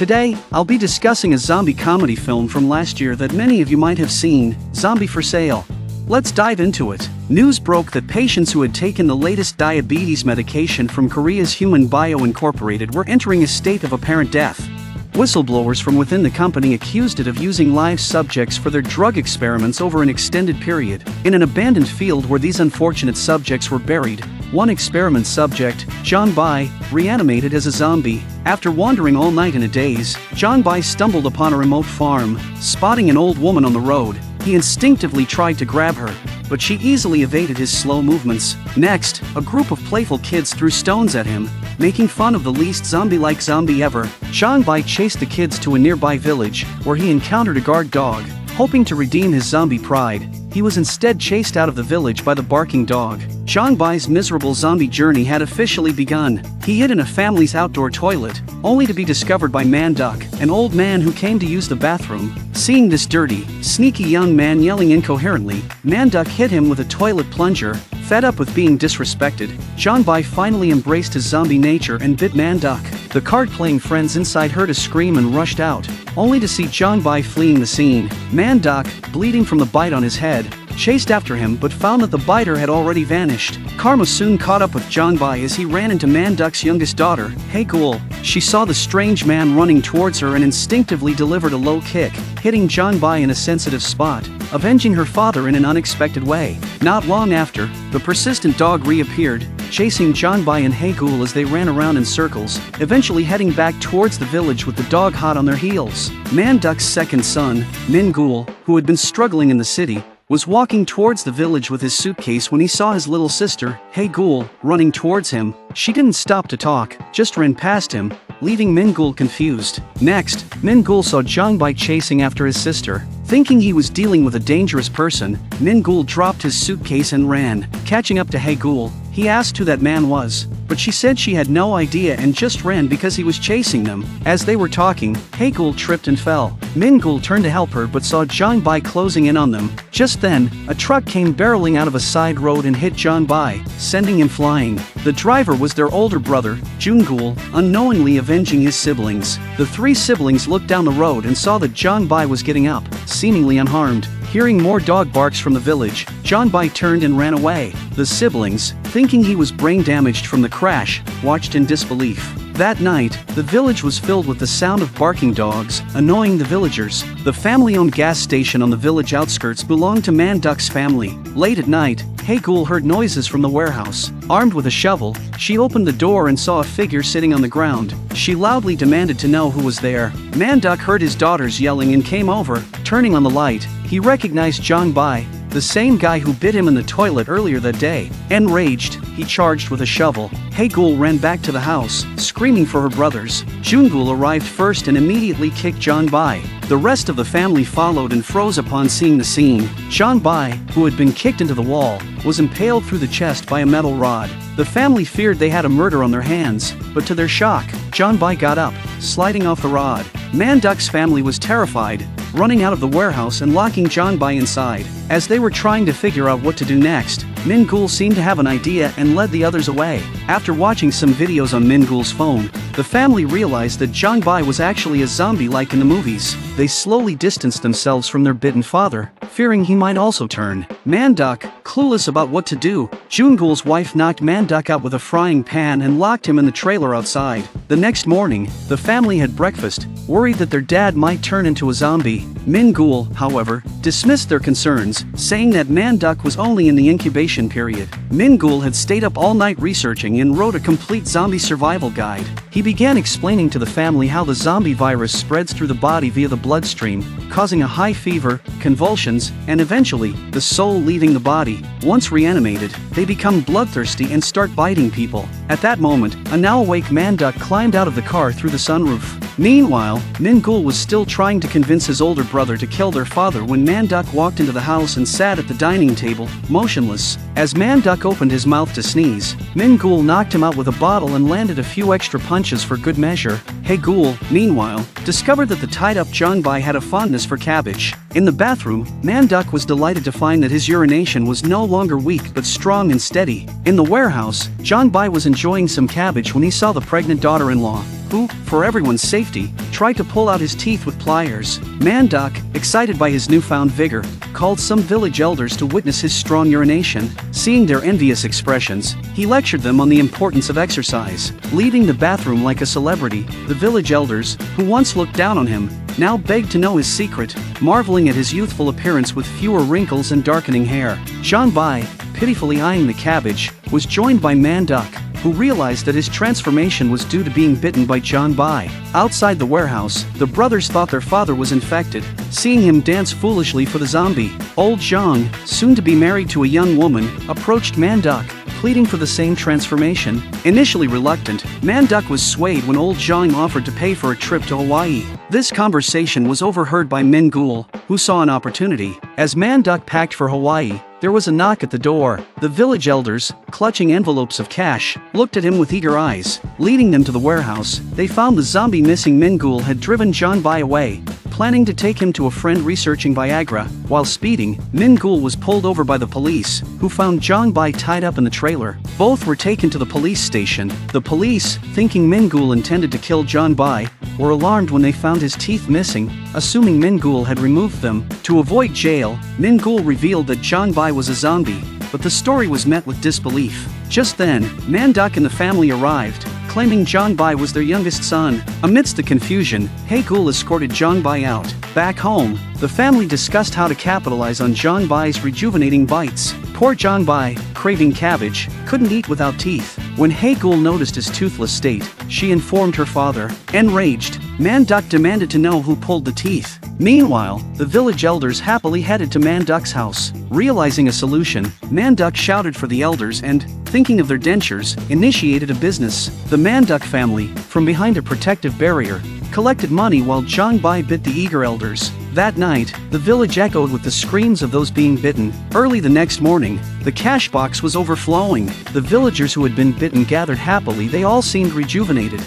Today, I'll be discussing a zombie comedy film from last year that many of you might have seen, Zombie for Sale. Let's dive into it. News broke that patients who had taken the latest diabetes medication from Korea's Human Bio Incorporated were entering a state of apparent death. Whistleblowers from within the company accused it of using live subjects for their drug experiments over an extended period. In an abandoned field where these unfortunate subjects were buried, one experiment subject, John Bai, reanimated as a zombie. After wandering all night in a daze, John Bai stumbled upon a remote farm. Spotting an old woman on the road, he instinctively tried to grab her, but she easily evaded his slow movements. Next, a group of playful kids threw stones at him, making fun of the least zombie-like zombie ever. John Bai chased the kids to a nearby village, where he encountered a guard dog. Hoping to redeem his zombie pride, he was instead chased out of the village by the barking dog. John Bai's miserable zombie journey had officially begun. He hid in a family's outdoor toilet, only to be discovered by Man Duck, an old man who came to use the bathroom. Seeing this dirty, sneaky young man yelling incoherently, Man Duck hit him with a toilet plunger. Fed up with being disrespected, John Bai finally embraced his zombie nature and bit Man Duck. The card-playing friends inside heard a scream and rushed out, only to see John Bai fleeing the scene. Man Duck, bleeding from the bite on his head, chased after him but found that the biter had already vanished. Karma soon caught up with John Bai as he ran into Man Duck's youngest daughter, Hey Ghoul. She saw the strange man running towards her and instinctively delivered a low kick, hitting John Bai in a sensitive spot, avenging her father in an unexpected way. Not long after, the persistent dog reappeared, chasing John Bai and Hey Ghoul as they ran around in circles, eventually heading back towards the village with the dog hot on their heels. Man Duck's second son, Min Ghoul, who had been struggling in the city, was walking towards the village with his suitcase when he saw his little sister, Hey Ghoul, running towards him. She didn't stop to talk, just ran past him, leaving Min Ghoul confused. Next, Min Ghoul saw John Bai chasing after his sister. Thinking he was dealing with a dangerous person, Min Ghoul dropped his suitcase and ran. Catching up to Hey Ghoul, he asked who that man was, but she said she had no idea and just ran because he was chasing them. As they were talking, Hey Ghoul tripped and fell. Min Ghoul turned to help her but saw John Bai closing in on them. Just then, a truck came barreling out of a side road and hit John Bai, sending him flying. The driver was their older brother, Jun Ghoul, unknowingly avenging his siblings. The three siblings looked down the road and saw that John Bai was getting up, seemingly unharmed. Hearing more dog barks from the village, John Bai turned and ran away. The siblings, thinking he was brain damaged from the crash, watched in disbelief. That night, the village was filled with the sound of barking dogs, annoying the villagers. The family-owned gas station on the village outskirts belonged to Man Duck's family. Late at night, Hey Ghoul heard noises from the warehouse. Armed with a shovel, she opened the door and saw a figure sitting on the ground. She loudly demanded to know who was there. Man Duck heard his daughters yelling and came over. Turning on the light, he recognized John Bai, the same guy who bit him in the toilet earlier that day. Enraged, he charged with a shovel. Hey Ghoul ran back to the house, screaming for her brothers. Jun Ghoul arrived first and immediately kicked John Bai. The rest of the family followed and froze upon seeing the scene. John Bai, who had been kicked into the wall, was impaled through the chest by a metal rod. The family feared they had a murder on their hands, but to their shock, John Bai got up, sliding off the rod. Man Duck's family was terrified, running out of the warehouse and locking John Bai inside. As they were trying to figure out what to do next, Min Ghoul seemed to have an idea and led the others away. After watching some videos on Min Ghoul's phone, the family realized that John Bai was actually a zombie like in the movies. They slowly distanced themselves from their bitten father, fearing he might also turn. Man Duck, clueless about what to do, Jun Ghoul's wife knocked Man Duck out with a frying pan and locked him in the trailer outside. The next morning, the family had breakfast, worried that their dad might turn into a zombie. Min Ghoul, however, dismissed their concerns, saying that Man Duck was only in the incubation period. Min Ghoul had stayed up all night researching and wrote a complete zombie survival guide. He began explaining to the family how the zombie virus spreads through the body via the bloodstream, causing a high fever, convulsions, and eventually, the soul leaving the body. Once reanimated, they become bloodthirsty and start biting people. At that moment, a now-awake Man Duck climbed out of the car through the sunroof. Meanwhile, Min Ghoul was still trying to convince his older brother to kill their father when Man Duck walked into the house and sat at the dining table, motionless. As Man Duck opened his mouth to sneeze, Min Ghoul knocked him out with a bottle and landed a few extra punches for good measure. Hey Ghoul, meanwhile, discovered that the tied-up John Bai had a fondness for cabbage. In the bathroom, Man Duck was delighted to find that his urination was no longer weak but strong and steady. In the warehouse, John Bai was enjoying some cabbage when he saw the pregnant daughter-in-law, who, for everyone's safety, tried to pull out his teeth with pliers. Man-duck, excited by his newfound vigor, called some village elders to witness his strong urination. Seeing their envious expressions, he lectured them on the importance of exercise. Leaving the bathroom like a celebrity, the village elders, who once looked down on him, now begged to know his secret, marveling at his youthful appearance with fewer wrinkles and darkening hair. John Bai, pitifully eyeing the cabbage, was joined by Man-duck, who realized that his transformation was due to being bitten by John Bai. Outside the warehouse, the brothers thought their father was infected, seeing him dance foolishly for the zombie. Old Zhang, soon to be married to a young woman, approached Man-duck, pleading for the same transformation. Initially reluctant, Man-duck was swayed when old Zhang offered to pay for a trip to Hawaii. This conversation was overheard by Min-gul, who saw an opportunity. As Man-duck packed for Hawaii, there was a knock at the door. The village elders, clutching envelopes of cash, looked at him with eager eyes. Leading them to the warehouse, they found the zombie missing Min-gul had driven John Bai away, planning to take him to a friend researching Viagra. While speeding, Min-gul was pulled over by the police, who found John Bai tied up in the trailer. Both were taken to the police station. The police, thinking Min-gul intended to kill John Bai, were alarmed when they found his teeth missing, assuming Min-gul had removed them. To avoid jail, Min-gul revealed that John Bai was a zombie, but the story was met with disbelief. Just then, Man-duck and the family arrived, claiming John Bai was their youngest son. Amidst the confusion, Hae-gul escorted John Bai out. Back home, the family discussed how to capitalize on John Bai's rejuvenating bites. Poor John Bai, craving cabbage, couldn't eat without teeth. When Hae-gul noticed his toothless state, she informed her father. Enraged, Man-duck demanded to know who pulled the teeth. Meanwhile, the village elders happily headed to Man-duck's house. Realizing a solution, Man-duck shouted for the elders and, thinking of their dentures, initiated a business. The Man-duck family, from behind a protective barrier, collected money while John Bai bit the eager elders. That night, the village echoed with the screams of those being bitten. Early the next morning, the cash box was overflowing. The villagers who had been bitten gathered happily. They all seemed rejuvenated.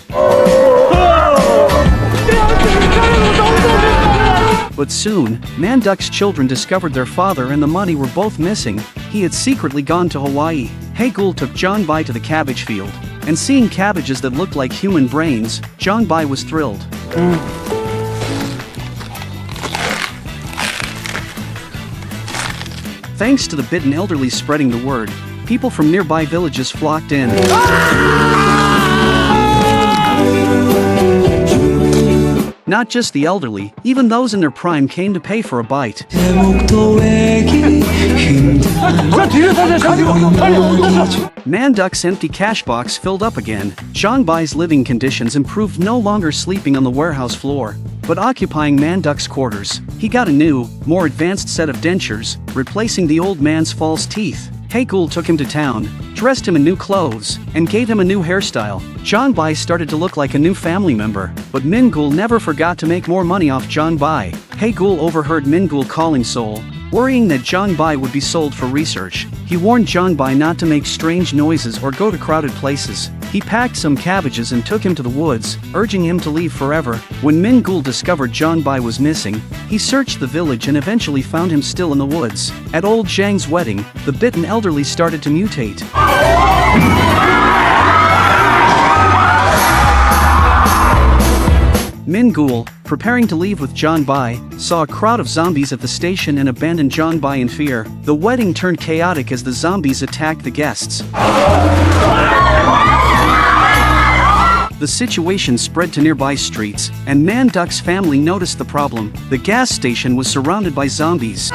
But soon, Man-duck's children discovered their father and the money were both missing. He had secretly gone to Hawaii. Hae-gul took John Bai to the cabbage field, and seeing cabbages that looked like human brains, John Bai was thrilled. Thanks to the bitten elderly spreading the word, people from nearby villages flocked in. Not just the elderly, even those in their prime came to pay for a bite. Man-duck's empty cash box filled up again. John Bai's living conditions improved, no longer sleeping on the warehouse floor, but occupying Man-duck's quarters. He got a new, more advanced set of dentures, replacing the old man's false teeth. Hae-gul took him to town, dressed him in new clothes, and gave him a new hairstyle. John Bai started to look like a new family member, but Min-gul never forgot to make more money off John Bai. Hae-gul overheard Min-gul calling Seoul, worrying that John Bai would be sold for research. He warned John Bai not to make strange noises or go to crowded places. He packed some cabbages and took him to the woods, urging him to leave forever. When Min-gul discovered John Bai was missing, he searched the village and eventually found him still in the woods. At old Zhang's wedding, the bitten elderly started to mutate. Min-gul, preparing to leave with John Bai, saw a crowd of zombies at the station and abandoned John Bai in fear. The wedding turned chaotic as the zombies attacked the guests. The situation spread to nearby streets, and Man-duck's family noticed the problem. The gas station was surrounded by zombies.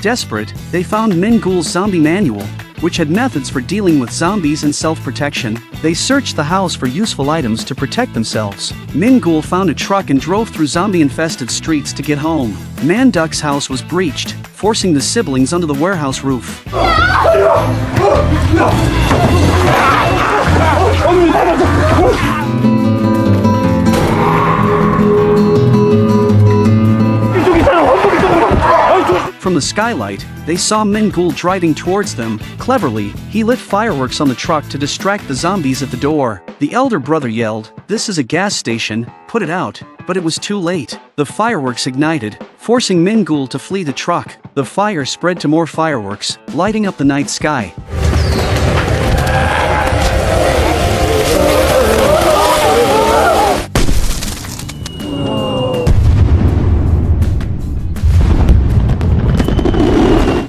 Desperate, they found Min-gul's zombie manual, which had methods for dealing with zombies and self-protection. They searched the house for useful items to protect themselves. Min-gul found a truck and drove through zombie-infested streets to get home. Man-duck's house was breached, forcing the siblings onto the warehouse roof. From the skylight, they saw Min-gul driving towards them. Cleverly, he lit fireworks on the truck to distract the zombies at the door. The elder brother yelled, "This is a gas station, put it out," but it was too late. The fireworks ignited, forcing Min-gul to flee the truck. The fire spread to more fireworks, lighting up the night sky.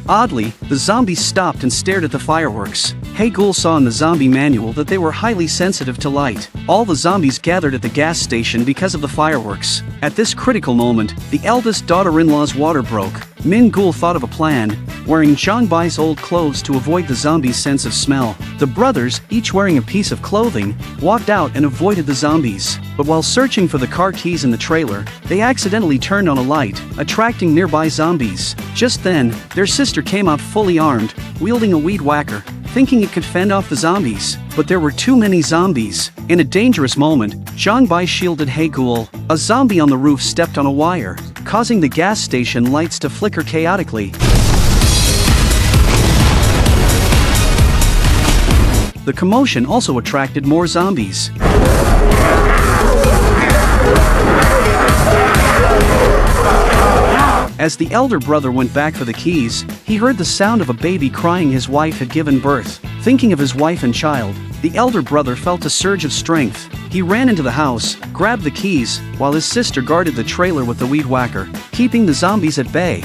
Oddly, the zombies stopped and stared at the fireworks. Hey Ghoul saw in the zombie manual that they were highly sensitive to light. All the zombies gathered at the gas station because of the fireworks. At this critical moment, the eldest daughter-in-law's water broke. Min Ghoul thought of a plan, wearing Zhangbai's old clothes to avoid the zombies' sense of smell. The brothers, each wearing a piece of clothing, walked out and avoided the zombies. But while searching for the car keys in the trailer, they accidentally turned on a light, attracting nearby zombies. Just then, their sister came out fully armed, wielding a weed whacker, thinking it could fend off the zombies. But there were too many zombies. In a dangerous moment, Zhangbai shielded Hey Ghoul. A zombie on the roof stepped on a wire, causing the gas station lights to flicker chaotically. The commotion also attracted more zombies. As the elder brother went back for the keys, he heard the sound of a baby crying his wife had given birth. Thinking of his wife and child, the elder brother felt a surge of strength. He ran into the house, grabbed the keys, while his sister guarded the trailer with the weed whacker, keeping the zombies at bay.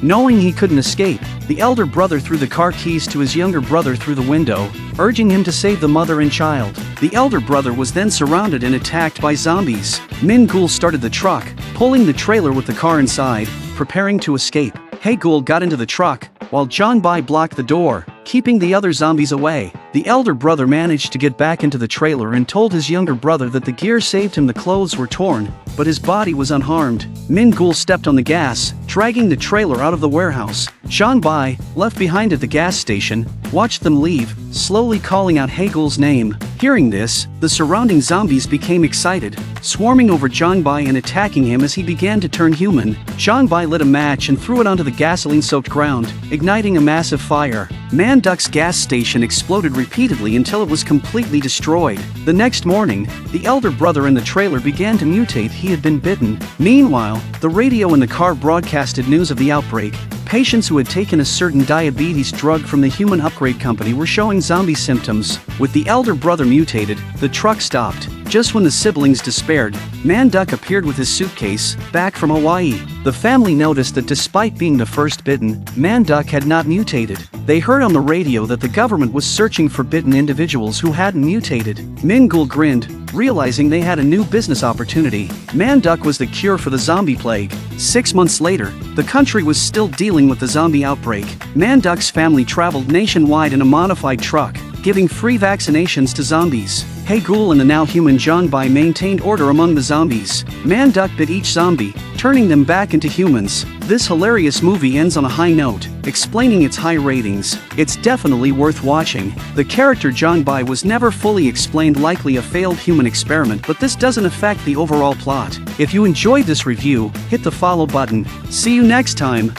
Knowing he couldn't escape, the elder brother threw the car keys to his younger brother through the window, urging him to save the mother and child. The elder brother was then surrounded and attacked by zombies. Min Ghoul started the truck, pulling the trailer with the car inside, preparing to escape. Hey Ghoul got into the truck, while Zhangbei blocked the door, keeping the other zombies away. The elder brother managed to get back into the trailer and told his younger brother that the gear saved him. The clothes were torn, but his body was unharmed. Min Ghoul stepped on the gas, dragging the trailer out of the warehouse. Zhangbei, left behind at the gas station, watched them leave, slowly calling out Hey Ghoul's name. Hearing this, the surrounding zombies became excited, swarming over Zhangbei and attacking him as he began to turn human. Zhangbei lit a match and threw it onto the gasoline-soaked ground, igniting a massive fire. Manduk's gas station exploded repeatedly until it was completely destroyed. The next morning, the elder brother in the trailer began to mutate. He had been bitten. Meanwhile, the radio in the car broadcasted news of the outbreak. Patients who had taken a certain diabetes drug from the human upgrade company were showing zombie symptoms. With the elder brother mutated, the truck stopped. Just when the siblings despaired, Manduk appeared with his suitcase, back from Hawaii. The family noticed that despite being the first bitten, Manduk had not mutated. They heard on the radio that the government was searching for bitten individuals who hadn't mutated. Min Ghoul grinned, realizing they had a new business opportunity. Manduk was the cure for the zombie plague. 6 months later, the country was still dealing with the zombie outbreak. Manduk's family traveled nationwide in a modified truck, giving free vaccinations to zombies. Hey Ghoul and the now human Zhangbei maintained order among the zombies. Manduk bit each zombie, turning them back into humans. This hilarious movie ends on a high note, explaining its high ratings. It's definitely worth watching. The character Zhangbei was never fully explained, likely a failed human experiment, but this doesn't affect the overall plot. If you enjoyed this review, hit the follow button. See you next time.